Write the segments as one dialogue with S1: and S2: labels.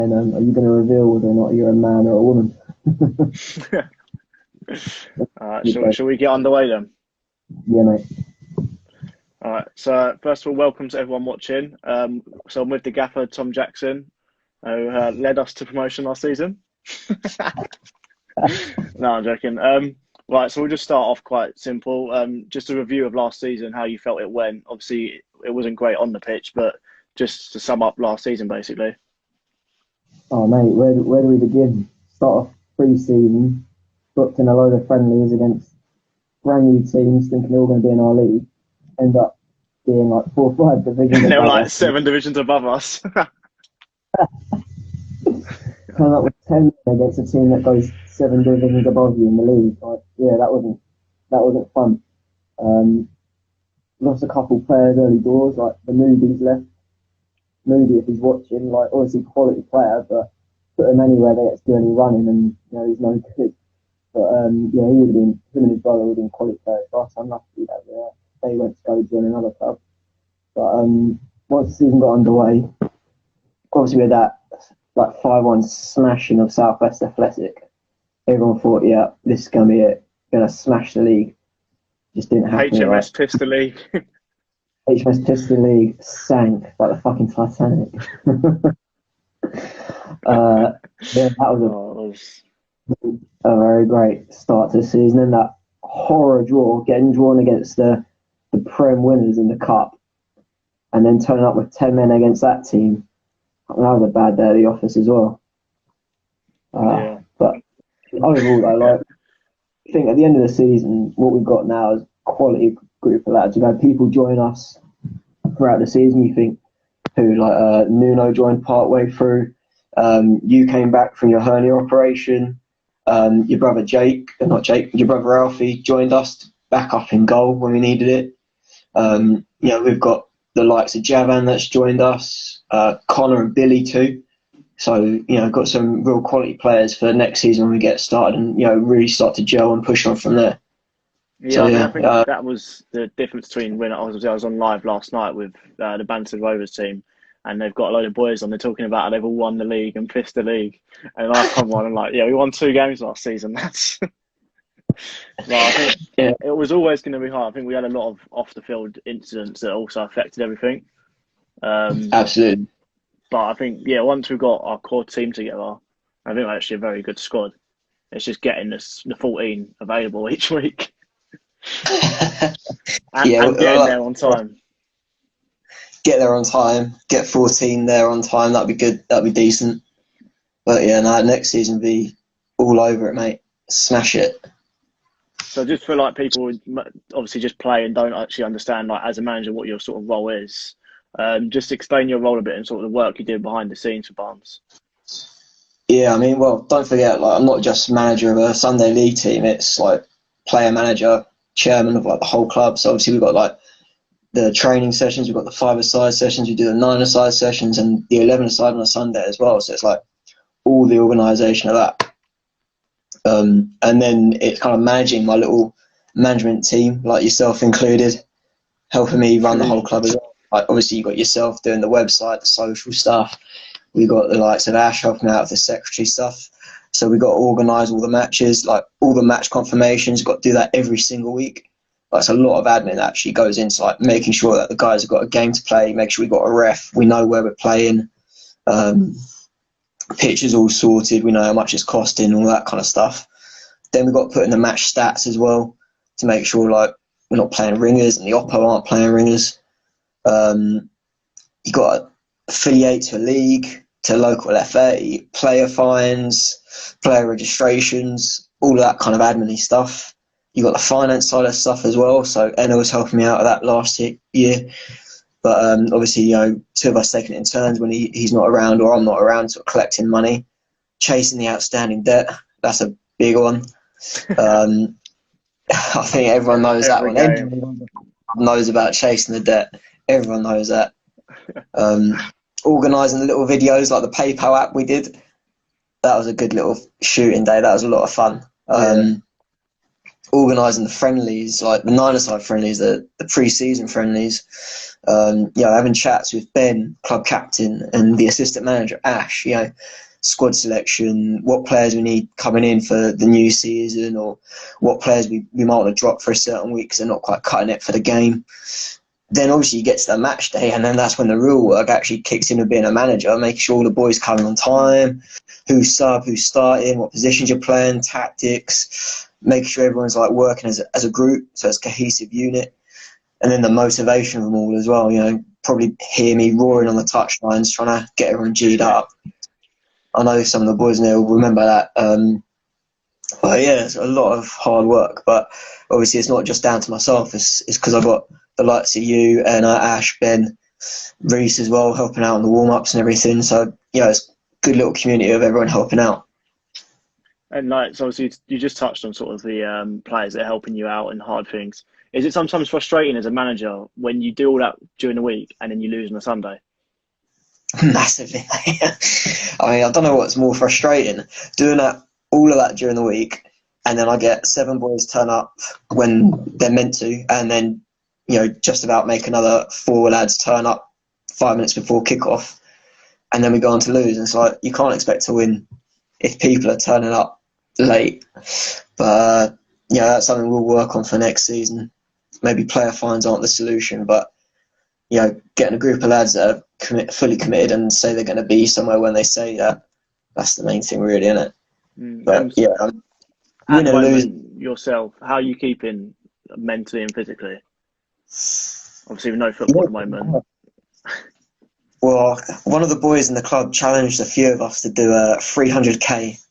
S1: are you going to reveal whether or not you're a man or a woman?
S2: Shall we get underway then?
S1: Yeah, mate.
S2: All right. So first of all, welcome to everyone watching. So I'm with the Gaffer, Tom Jackson, who led us to promotion last season. No, I'm joking. Right. So we'll just start off quite simple. Just a review of last season, how you felt it went. Obviously, it wasn't great on the pitch, but just to sum up last season, basically.
S1: Oh, mate, where do we begin? Start off pre-season, booked in a load of friendlies against brand new teams, thinking they're all going to be in our league. End up being like 4 or 5 divisions
S2: They were
S1: above
S2: like
S1: us.
S2: 7 divisions above us.
S1: Turn up with 10 against a team that goes 7 divisions above you in the league. Like, yeah, that wasn't fun. Um, Lost a couple players early doors, like the Moody's left. Moody, if he's watching, like obviously quality player, but put him anywhere they get to do any running, and he's no good. But yeah, he would have been, him and his brother would have been quality players for us. Unlucky that they went to go join another club. But once the season got underway, obviously with that like 5-1 smashing of Southwest Athletic, everyone thought, yeah, this is gonna be it, gonna smash the league. Just didn't happen.
S2: HMS
S1: Right?
S2: Pistol League.
S1: HMS Piston League sank like the fucking Titanic. Yeah, that was a very great start to the season, and that horror draw, getting drawn against the Prem winners in the cup, and then turning up with 10 men against that team. That was a bad day at the office as well.
S2: Yeah.
S1: But overall, I think at the end of the season, what we've got now is quality group of lads. We've had people join us throughout the season. You think who like Nuno joined partway through. You came back from your hernia operation. Your brother your brother Alfie joined us back up in goal when we needed it. We've got the likes of Javan that's joined us, Connor and Billy too. So, got some real quality players for next season when we get started and, really start to gel and push on from there.
S2: Yeah,
S1: So,
S2: I think that was the difference between when I was on live last night with the Banton Rovers team, and they've got a load of boys on. They're talking about how they've all won the league and pissed the league, and I come on and like, yeah, we won 2 games last season. That's well, I think
S1: yeah,
S2: it was always going to be hard. I think we had a lot of off the field incidents that also affected everything.
S1: absolutely.
S2: But I think once we've got our core team together, I think we're actually a very good squad. It's just getting the 14 available each week. And getting there on time.
S3: Get there on time. Get 14 there on time. That'd be good. That'd be decent. But yeah, no, next season be all over it, mate. Smash it.
S2: So just for like people who obviously just play and don't actually understand, like as a manager, what your sort of role is. Just explain your role a bit and sort of the work you do behind the scenes for Barnes.
S3: Yeah, I mean, well, don't forget, like I'm not just manager of a Sunday league team. It's like player manager, chairman of like the whole club. So obviously we've got like the training sessions, we've got the 5-a-side sessions, we do the 9-a-side sessions and the 11-a-side on a Sunday as well. So it's like all the organisation of that. And then it's kind of managing my little management team, like yourself included, helping me run the whole club as well. Like obviously you've got yourself doing the website, the social stuff. We got the likes of Ash helping out with the secretary stuff. So we got to organise all the matches, like all the match confirmations. Got to do that every single week. That's a lot of admin that actually goes into like making sure that the guys have got a game to play, make sure we got a ref, we know where we're playing, pitch is all sorted, we know how much it's costing, all that kind of stuff. Then we've got to put in the match stats as well to make sure like we're not playing ringers and the Oppo aren't playing ringers. You got to affiliate to a league, to local FA, player fines, player registrations, all of that kind of admin stuff. You got the finance side of stuff as well. So Enna was helping me out of that last year. But obviously, 2 of us taking it in turns when he's not around or I'm not around, sort of collecting money, chasing the outstanding debt. That's a big one. I think everyone knows that one. Everyone knows about chasing the debt. Everyone knows that. Organising the little videos like the PayPal app we did. That was a good little shooting day. That was a lot of fun. organising the friendlies, like the nine-a-side friendlies, the pre-season friendlies. Having chats with Ben, club captain, and the assistant manager, Ash, squad selection, what players we need coming in for the new season, or what players we might want to drop for a certain week because they're not quite cutting it for the game. Then obviously you get to the match day, and then that's when the real work actually kicks in with being a manager, making sure all the boys coming on time, who's sub, who's starting, what positions you're playing, tactics, making sure everyone's like working as a group, so it's a cohesive unit. And then the motivation of them all as well, probably hear me roaring on the touchlines, trying to get everyone G'd up. I know some of the boys now will remember that. But yeah, it's a lot of hard work. But obviously it's not just down to myself. It's because I've got the likes of you and Ash, Ben, Reese as well, helping out on the warm-ups and everything. So, it's a good little community of everyone helping out.
S2: And so obviously you just touched on sort of the players that are helping you out in hard things. Is it sometimes frustrating as a manager when you do all that during the week and then you lose on a Sunday?
S3: Massively. I mean, I don't know what's more frustrating, doing all of that during the week, and then I get 7 boys turn up when they're meant to, and then just about make another 4 lads turn up 5 minutes before kickoff, and then we go on to lose. And it's like, you can't expect to win if people are turning up late. But that's something we'll work on for next season. Maybe player fines aren't the solution, but getting a group of lads that are fully committed and say they're going to be somewhere when they say that, that's the main thing, really, isn't it? But
S2: win or lose yourself, how are you keeping mentally and physically? Obviously, with no football at the moment.
S3: Well, one of the boys in the club challenged a few of us to do a 300k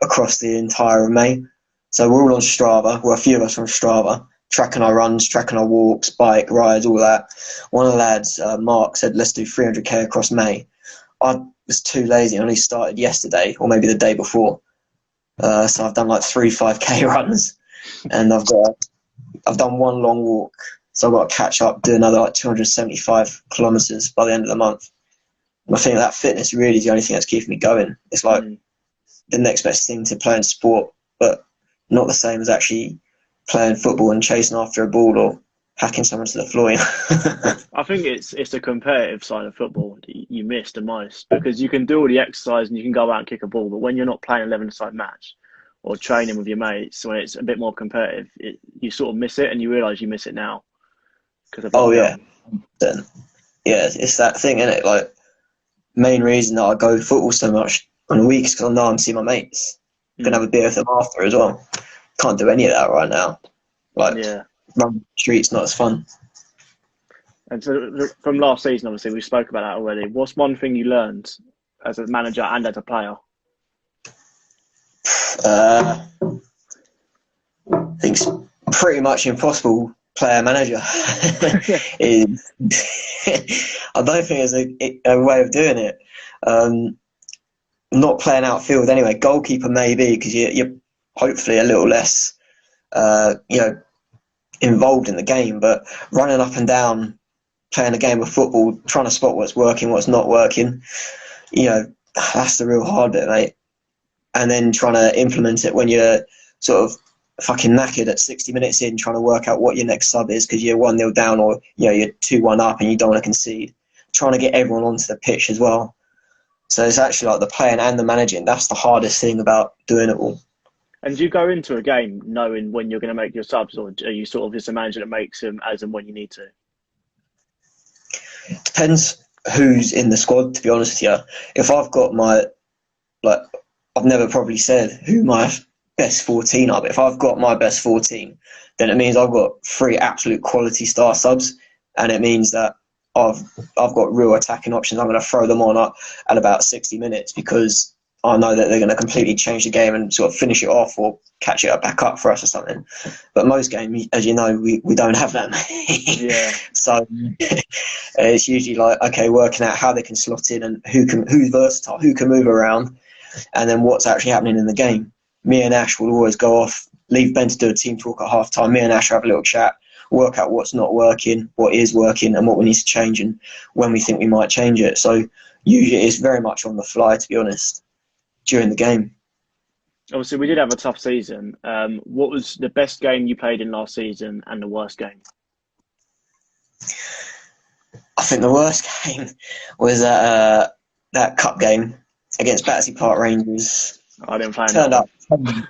S3: across the entire of May. So we're all on Strava. Well, a few of us are on Strava, tracking our runs, tracking our walks, bike rides, all that. One of the lads, Mark, said, let's do 300k across May. I was too lazy. I only started yesterday, or maybe the day before. So I've done like 3 5k runs, and I've done one long walk. So I've got to catch up, do another like 275 kilometres by the end of the month. And I think that fitness really is the only thing that's keeping me going. It's like the next best thing to playing sport, but not the same as actually playing football and chasing after a ball or hacking someone to the floor.
S2: I think it's the competitive side of football that you miss the most, because you can do all the exercise and you can go out and kick a ball, but when you're not playing an 11-a-side match or training with your mates, when it's a bit more competitive, you sort of miss it, and you realise you miss it now.
S3: It's that thing, isn't it? Like, main reason that I go to football so much on the week is because I know I'm seeing my mates. Can have a beer with them after as well. Can't do any of that right now. Running the streets, not as fun.
S2: And so from last season, obviously, we spoke about that already. What's one thing you learned as a manager and as a player?
S3: I think it's pretty much impossible player manager. I don't think there's a way of doing it. Not playing outfield anyway. Goalkeeper maybe, because you're hopefully a little less involved in the game, but running up and down, playing a game of football, trying to spot what's working, what's not working, that's the real hard bit, mate. And then trying to implement it when you're sort of fucking knackered at 60 minutes in, trying to work out what your next sub is because you're 1-0 down, or you're 2-1 up and you don't want to concede. Trying to get everyone onto the pitch as well. So it's actually like the playing and the managing. That's the hardest thing about doing it all.
S2: And do you go into a game knowing when you're going to make your subs, or are you sort of just a manager that makes them as and when you need to?
S3: Depends who's in the squad, to be honest with you. If I've got I've never probably said who my best 14 are, but if I've got my best 14, then it means I've got 3 absolute quality star subs, and it means that I've got real attacking options. I'm going to throw them on at about 60 minutes because I know that they're going to completely change the game and sort of finish it off or catch it back up for us or something. But most games, as you know, we don't have that many.
S2: Yeah.
S3: So it's usually like, okay, working out how they can slot in and who's versatile, who can move around, and then what's actually happening in the game. Me and Ash will always go off, leave Ben to do a team talk at half time. Me and Ash have a little chat, work out what's not working, what is working, and what we need to change, and when we think we might change it. So usually it's very much on the fly, to be honest, during the game.
S2: Obviously, we did have a tough season. What was the best game you played in last season and the worst game?
S3: I think the worst game was that cup game against Battersea Park Rangers.
S2: I didn't play in
S3: Turned
S2: that
S3: up,
S2: one.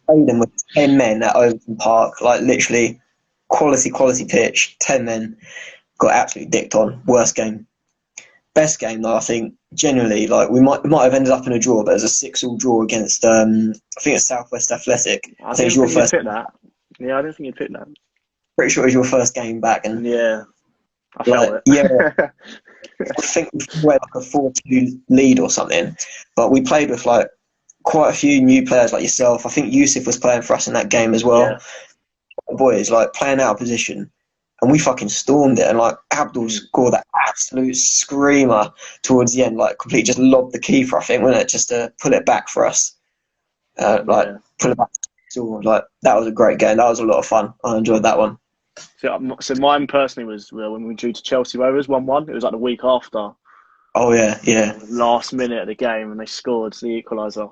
S3: played them with 10 men at Overton Park, like literally quality pitch, 10 men, got absolutely dicked on. Worst game. Best game though, I think genuinely, like we might have ended up in a draw, but it was a 6-6 draw against I think it's Southwest Athletic.
S2: I
S3: I think it was
S2: didn't
S3: your
S2: think you'd
S3: first.
S2: pick that. Yeah, I didn't think you'd pick that.
S3: Pretty sure it was your first game back, and
S2: Yeah, I
S3: like
S2: felt
S3: yeah,
S2: it.
S3: I think we had like a 4-2 lead or something, but we played with like quite a few new players like yourself. I think Yusuf was playing for us in that game as well.
S2: Yeah.
S3: Boys like playing out of position, and we fucking stormed it. And like Abdul
S2: Mm.
S3: scored that absolute screamer towards the end, like completely just lobbed the keeper, I think, wasn't it, just to pull it back for us. Like
S2: Yeah.
S3: pull it back. So, like that was a great game. That was a lot of fun. I enjoyed that one.
S2: So mine personally was when we drew to Chelsea Rovers 1-1. It was like the week after,
S3: Oh yeah, yeah.
S2: last minute of the game, and they scored the equaliser.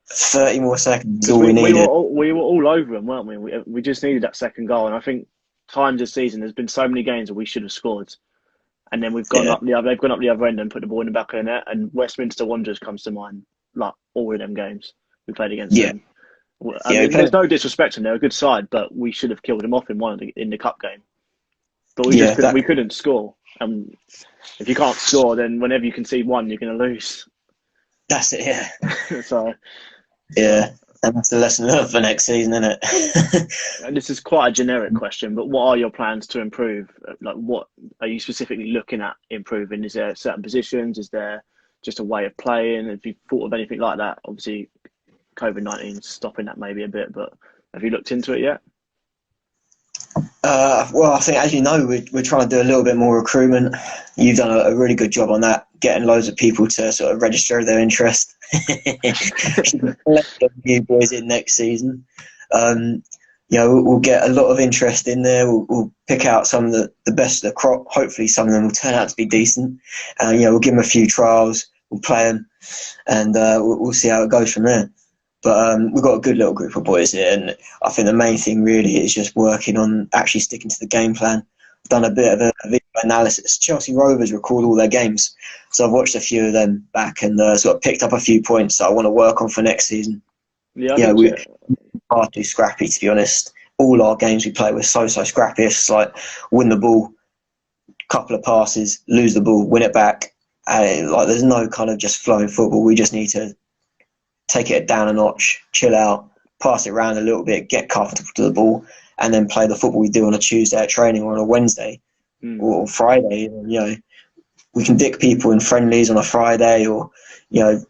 S3: 30 more seconds,
S2: Because
S3: all we needed.
S2: we were all over them, weren't we? We just needed that second goal, and I think times this season there's been so many games where we should have scored, and then we've gone
S3: Yeah,
S2: up the other. They've gone up the other end and put the ball in the back of the net. And Westminster Wanderers comes to mind, like all of them games we played against
S3: yeah,
S2: them. I
S3: yeah. We
S2: mean,
S3: played,
S2: there's no disrespect to them; they're a good side, but we should have killed them off in in the cup game. But we
S3: yeah,
S2: just couldn't. We couldn't score. And if you can't score, then whenever you concede one, you're going to lose.
S3: that's it. Yeah,
S2: So,
S3: yeah. And that's the lesson learned for next season, isn't it?
S2: and this is quite a generic question, but what are your plans to improve? Like, what are you specifically looking at improving? Is there certain positions? Is there just a way of playing? Have you thought of anything like that? Obviously, COVID-19 is stopping that maybe a bit, but have you looked into it yet?
S3: Well, I think, as you know, we're trying to do a little bit more recruitment. You've done a really good job on that, getting loads of people to sort of register their interest. Let the new boys in next season. We'll get a lot of interest in there. We'll pick out some of the best of the crop. Hopefully, some of them will turn out to be decent. And we'll give them a few trials. We'll play them, and we'll see how it goes from there. But we've got a good little group of boys here, and I think the main thing really is just working on actually sticking to the game plan. I've done a bit of a video analysis. Chelsea Rovers record all their games, so I've watched a few of them back and sort of picked up a few points that I want to work on for next season.
S2: Yeah, I
S3: Yeah,
S2: think
S3: we are too scrappy, to be honest. All our games we play, we're so scrappy. It's like win the ball, couple of passes, lose the ball, win it back. Like there's no kind of just flowing football. We just need to take it down a notch, chill out, pass it around a little bit, get comfortable to the ball, and then play the football we do on a Tuesday at training or on a Wednesday or Friday. We can dick people in friendlies on a Friday or,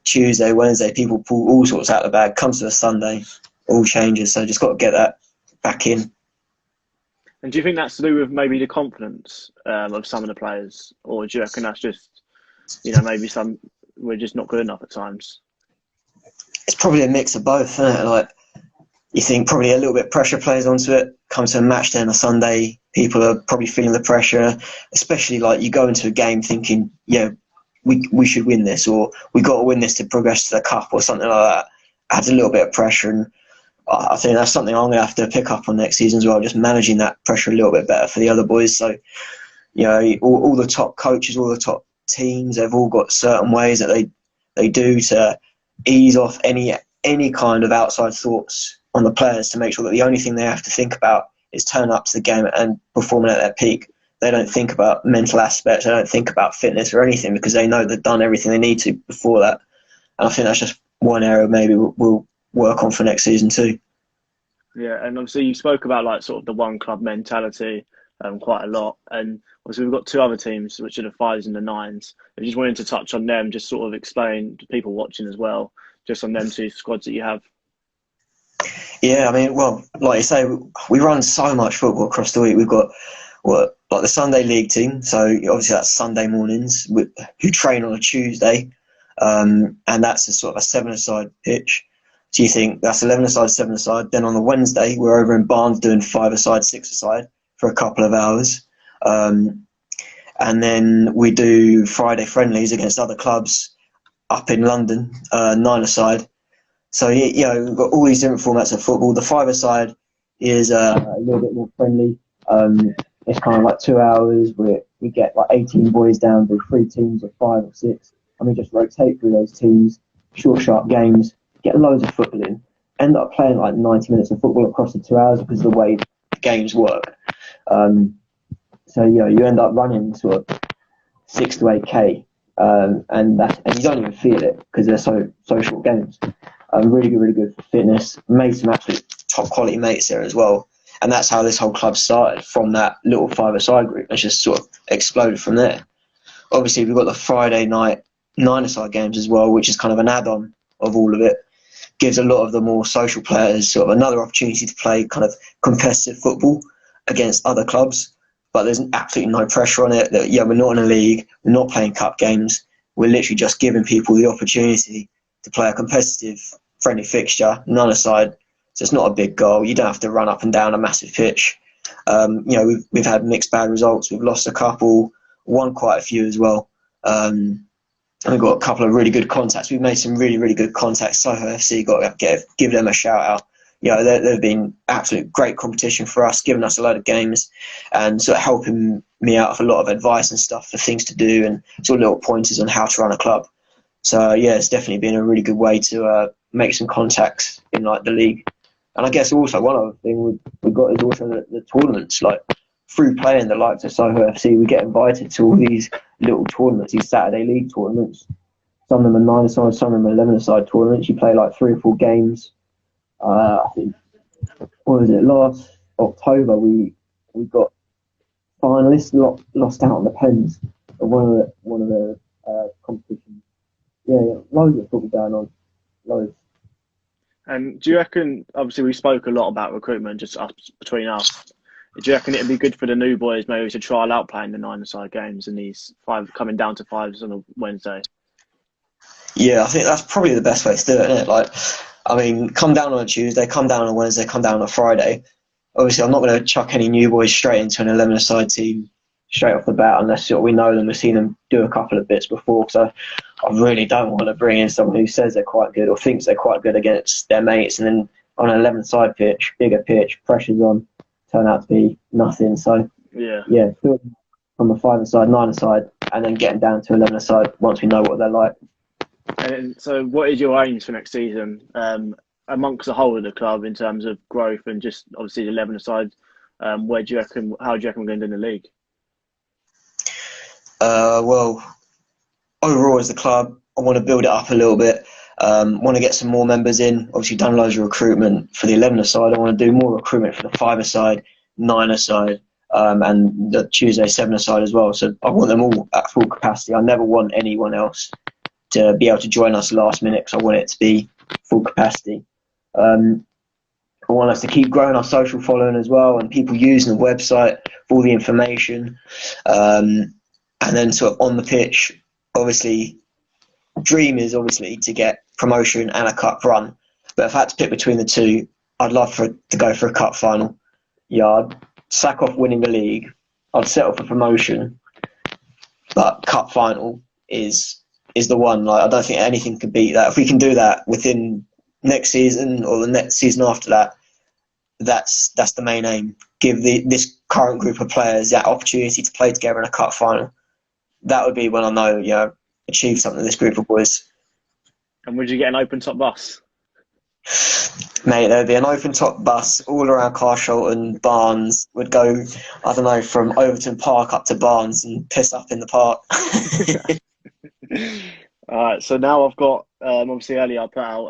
S3: Tuesday, Wednesday. People pull all sorts out of the bag. Comes to a Sunday, all changes. So just got to get that back in.
S2: And do you think that's to do with maybe the confidence of some of the players, or do you reckon that's just, maybe we're just not good enough at times?
S3: It's probably a mix of both, isn't it? Like, you think probably a little bit of pressure plays onto it. Come to a match day on a Sunday, people are probably feeling the pressure, especially like you go into a game thinking, we should win this, or we got to win this to progress to the cup or something like that. Adds a little bit of pressure, and I think that's something I'm going to have to pick up on next season as well, just managing that pressure a little bit better for the other boys. So, all the top coaches, all the top teams, they've all got certain ways that they do to ease off any kind of outside thoughts on the players, to make sure that the only thing they have to think about is turn up to the game and performing at their peak. They don't think about mental aspects, they don't think about fitness or anything, because they know they've done everything they need to before that. And I think that's just one area maybe we'll work on for next season too.
S2: Yeah, and obviously you spoke about like sort of the one club mentality quite a lot, and obviously we've got two other teams which are the fives and the nines. I just wanted to touch on them, just sort of explain to people watching as well, just on them two squads that you have.
S3: Yeah, I mean, well, like you say, we run so much football across the week. We've got like the Sunday league team, so obviously that's Sunday mornings, who train on a Tuesday, and that's a sort of a 7-a-side pitch. So you think that's 11-a-side, 7-a-side. Then on the Wednesday, we're over in Barnes doing 5-a-side, 6-a-side for a couple of hours. And then we do Friday friendlies against other clubs up in London, 9-a-side. So we've got all these different formats of football. The five-a-side is a little bit more friendly. It's kind of like 2 hours where we get like 18 boys down to 3 teams of 5 or 6, and we just rotate through those teams, short, sharp games, get loads of football in. End up playing like 90 minutes of football across the 2 hours because of the way the games work. So you end up running sort of 6 to 8k, and you don't even feel it because they're so short games. Really good for fitness. Made some absolute top quality mates there as well, and that's how this whole club started, from that little five-a-side group. It's just sort of exploded from there. Obviously, we've got the Friday night nine-a-side games as well, which is kind of an add-on of all of it. Gives a lot of the more social players sort of another opportunity to play kind of competitive football against other clubs. But there's absolutely no pressure on it. We're not in a league. We're not playing cup games. We're literally just giving people the opportunity to play a competitive, friendly fixture, nine-a-side. So it's not a big goal. You don't have to run up and down a massive pitch. We've had mixed bad results. We've lost a couple, won quite a few as well. And we've got a couple of really good contacts. We've made some really good contacts. Soho FC, got to give them a shout out. They've been absolute great competition for us, giving us a load of games and sort of helping me out with a lot of advice and stuff for things to do and sort of little pointers on how to run a club. So it's definitely been a really good way to make some contacts in like the league. And I guess also one other thing we've got is also the tournaments. Like through playing the likes of Soho FC, we get invited to all these little tournaments, these Saturday league tournaments. Some of them are 9-a-side, some of them are 11-a-side tournaments. You play like 3 or 4 games. I think, what was it, last October we got finalists lost out on the pens of one of the competitions. Loads of football going on, loads.
S2: And do you reckon, obviously we spoke a lot about recruitment just between us, do you reckon it'd be good for the new boys maybe to trial out playing the 9-a-side games and these 5 coming down to 5s on a Wednesday?
S3: Yeah, I think that's probably the best way to do it, isn't it? Like, I mean, come down on a Tuesday, come down on a Wednesday, come down on a Friday. Obviously, I'm not going to chuck any new boys straight into an 11-a-side team straight off the bat unless we know them, we've seen them do a couple of bits before. So I really don't want to bring in someone who says they're quite good or thinks they're quite good against their mates, and then on an 11-side pitch, bigger pitch, pressure's on, turn out to be nothing. So from a 5-a-side, 9-a-side, and then getting down to 11-a-side once we know what they're like.
S2: And so what is your aims for next season amongst the whole of the club in terms of growth and just obviously the 11-a-side? How do you reckon we're going to do in the league?
S3: Well, overall as the club, I want to build it up a little bit. Want to get some more members in. Obviously done loads of recruitment for the 11-a-side. I want to do more recruitment for the 5-a-side, 9-a-side, and the Tuesday 7-a-side as well. So I want them all at full capacity. I never want anyone else to be able to join us last minute because I want it to be full capacity. I want us to keep growing our social following as well and people using the website for all the information. And then sort of on the pitch, obviously, dream is obviously to get promotion and a cup run. But if I had to pick between the two, I'd love to go for a cup final. I'd sack off winning the league. I'd settle for promotion. But cup final is the one. Like, I don't think anything can beat that. If we can do that within next season or the next season after that, that's the main aim. Give this current group of players that opportunity to play together in a cup final. That would be when I know, achieve something. This group of boys.
S2: And would you get an open top bus?
S3: Mate, there'd be an open top bus all around Carshalton and Barnes. Would go, I don't know, from Overton Park up to Barnes and piss up in the park.
S2: All right, so now I've got, obviously earlier I put out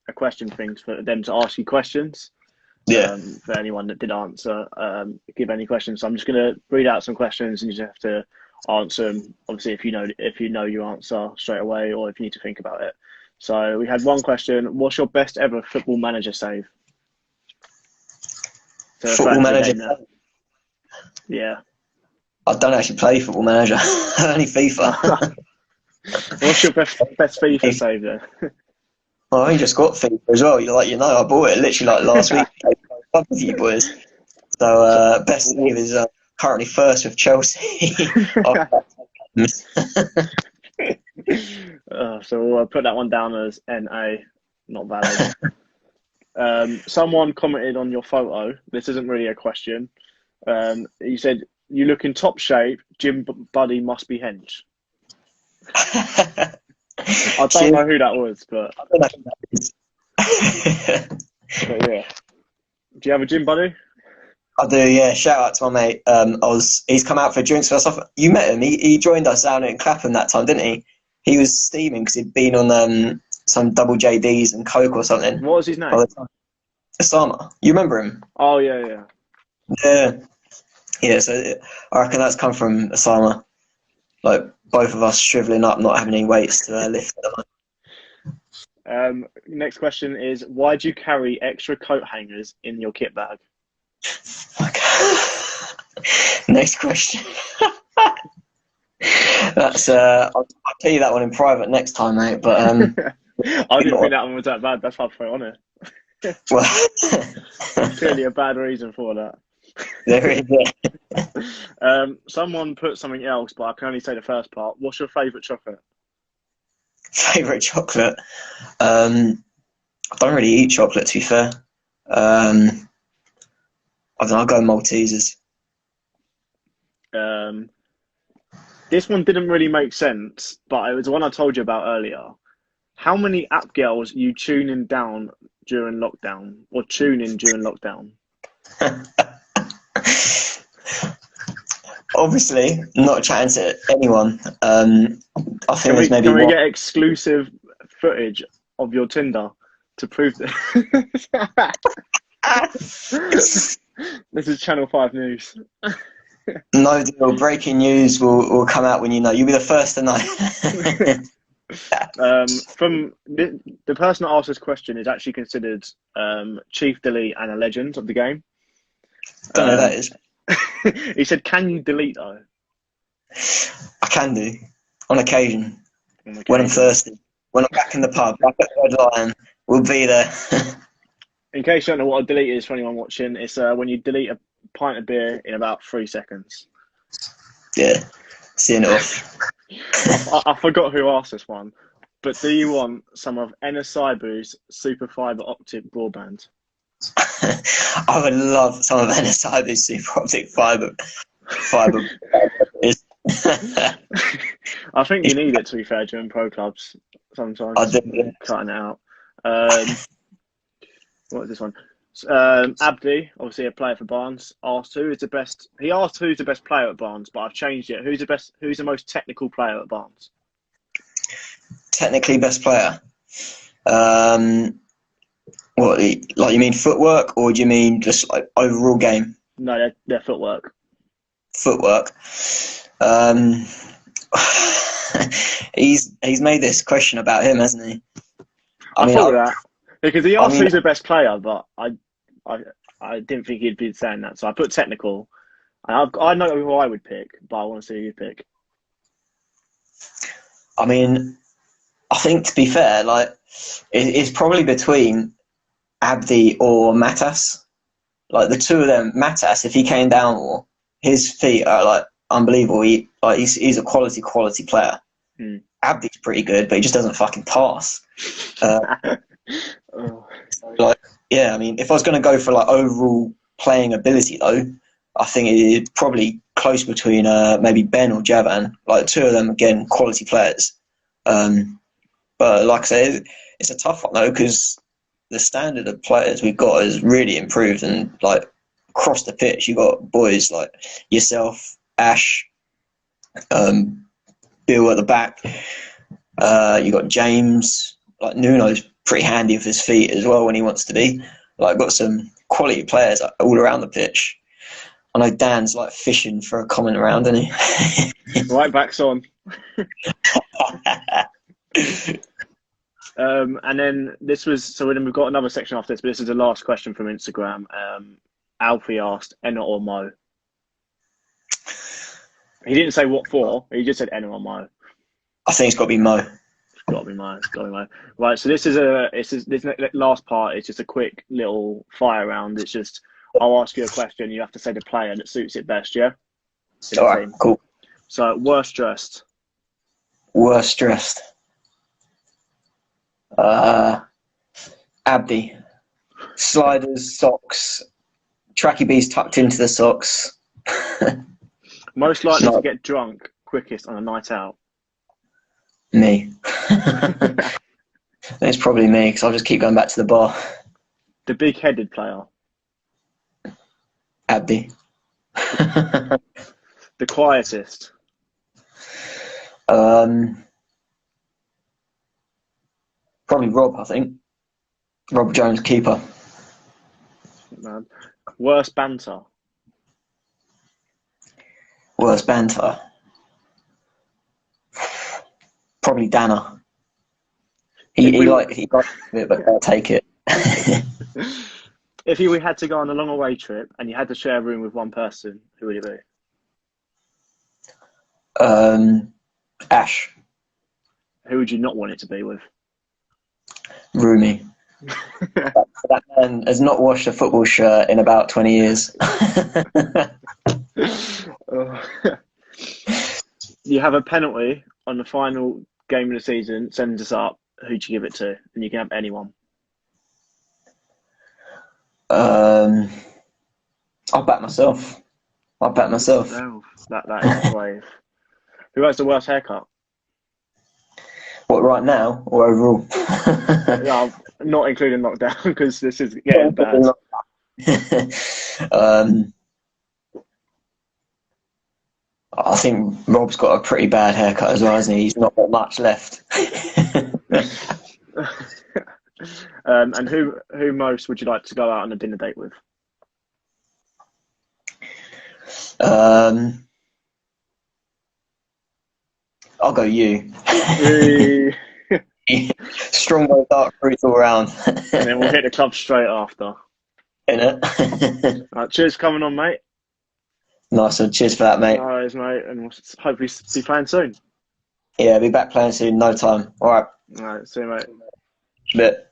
S2: a question thing for them to ask you questions. For anyone that did answer, give any questions. So I'm just going to read out some questions and you just have to answer them. Obviously, if you know your answer straight away or if you need to think about it. So we had one question. What's your best ever football manager save? So
S3: football manager?
S2: Yeah.
S3: I don't actually play football manager. Only FIFA.
S2: What's your best FIFA save then?
S3: Well, I just got FIFA as well. I bought it literally last week. Love with you boys. So best save is currently first with Chelsea.
S2: So we'll put that one down as NA. Not valid. Someone commented on your photo. This isn't really a question. You said, you look in top shape. Gym buddy must be hench. I don't know who that was, but
S3: I don't know who that is.
S2: but yeah. Do you have a gym buddy?
S3: I do, yeah. Shout out to my mate. He's come out for drinks for us. You met him. He joined us down in Clapham that time, didn't he? He was steaming because he'd been on some double JDs and Coke or something.
S2: What was his name?
S3: Osama. You remember him?
S2: Oh yeah.
S3: Yeah. So I reckon that's come from Osama. Like both of us shriveling up, not having any weights to lift.
S2: Next question is, why do you carry extra coat hangers in your kit bag?
S3: Next question. That's I'll tell you that one in private next time, mate. But
S2: I didn't think that one was that bad. That's why I put it on it.
S3: Well,
S2: Clearly a bad reason for that.
S3: there is.
S2: Someone put something else, but I can only say the first part. What's your favourite chocolate?
S3: Favourite chocolate? I don't really eat chocolate, to be fair. I don't know, I'll go Maltesers.
S2: This one didn't really make sense, but it was the one I told you about earlier. How many app girls you tuning down during lockdown, or tuning during lockdown?
S3: Obviously, not chatting to anyone. I think there's maybe
S2: can we get exclusive footage of your Tinder to prove that? This is Channel 5 News.
S3: No deal. Breaking news will come out when you know. You'll be the first to know.
S2: From the person that asked this question is actually considered chief delete and a legend of the game.
S3: Don't know who that is.
S2: He said, "Can you delete though?"
S3: I can do on occasion. When I'm thirsty, when I'm back in the pub, back at the Red Lion, we'll be there.
S2: In case you don't know what a delete is for anyone watching, it's when you delete a pint of beer in about 3 seconds.
S3: Yeah, seeing it off.
S2: I forgot who asked this one, but do you want some of NSIBU's super fibre optic broadband?
S3: I would love some of NSIBU's super optic fibre.
S2: I think you need it, to be fair, during pro clubs sometimes.
S3: I do.
S2: Cutting it out. What is this one? Abdi, obviously a player for Barnes, asked who is the best. He asked who's the best player at Barnes, but I've changed it. Who's the most technical player at Barnes?
S3: Technically best player. What, like you mean footwork, or do you mean just like overall game?
S2: No, their footwork.
S3: Footwork. He's made this question about him, hasn't he?
S2: I thought that because he asked who's the best player, but I didn't think he'd be saying that, so I put technical. I know who I would pick, but I want to see who you pick.
S3: I mean, I think to be fair, like it's probably between Abdi or Matas. Like the two of them, Matas, if he came down more, his feet are like unbelievable. He's a quality player. Abdi's pretty good, but he just doesn't fucking pass. Like, yeah, I mean, if I was going to go for like overall playing ability though, I think it's probably close between maybe Ben or Javan. Like two of them, again, quality players. But like I say, it's a tough one though, because the standard of players we've got has really improved, and like across the pitch, you got boys like yourself, Ash, Bill at the back. You got James. Like Nuno's pretty handy with his feet as well when he wants to be. Like got some quality players all around the pitch. I know Dan's like fishing for a comment around, isn't he?
S2: Right back's on. And then this was, so then we've got another section after this, but this is the last question from Instagram. Alfie asked, Enna or Mo? He didn't say what for, he just said Enna or Mo.
S3: I think it's got to be Mo.
S2: It's got to be Mo. Right, so this last part is just a quick little fire round. It's just, I'll ask you a question, you have to say the player that suits it best, yeah?
S3: All right, cool.
S2: So, worst dressed?
S3: Worst dressed. Abdi. Sliders, socks, tracky bees tucked into the socks.
S2: Most likely
S3: No.
S2: to get drunk quickest on a night out.
S3: Me. It's probably me because I'll just keep going back to the bar.
S2: The big-headed player.
S3: Abdi.
S2: The quietest.
S3: Probably Rob, I think. Rob Jones, keeper.
S2: Man. Worst banter.
S3: Worst banter. Probably Dana. He likes it, but can't take it.
S2: If you had to go on a long away trip and you had to share a room with one person, who would it be?
S3: Ash.
S2: Who would you not want it to be with?
S3: Rumi. That man has not washed a football shirt in about 20 years.
S2: You have a penalty on the final game of the season, sends us up. Who'd you give it to? And you can have anyone.
S3: I'll back myself.
S2: That is brave. Who has the worst haircut?
S3: What, right now or overall?
S2: Yeah, not including lockdown because this is getting bad.
S3: I think Rob's got a pretty bad haircut as well, hasn't he? He's not got much left.
S2: And who most would you like to go out on a dinner date with?
S3: I'll go you.
S2: Hey.
S3: Strong dark fruits all round.
S2: And then we'll hit the club straight after.
S3: Innit?
S2: Right, cheers for coming on, mate.
S3: Nice one. Cheers for that, mate.
S2: No worries, mate. And we'll hopefully be playing soon.
S3: Yeah, be back playing soon. No time. All right.
S2: All right, see you, mate.
S3: Bit.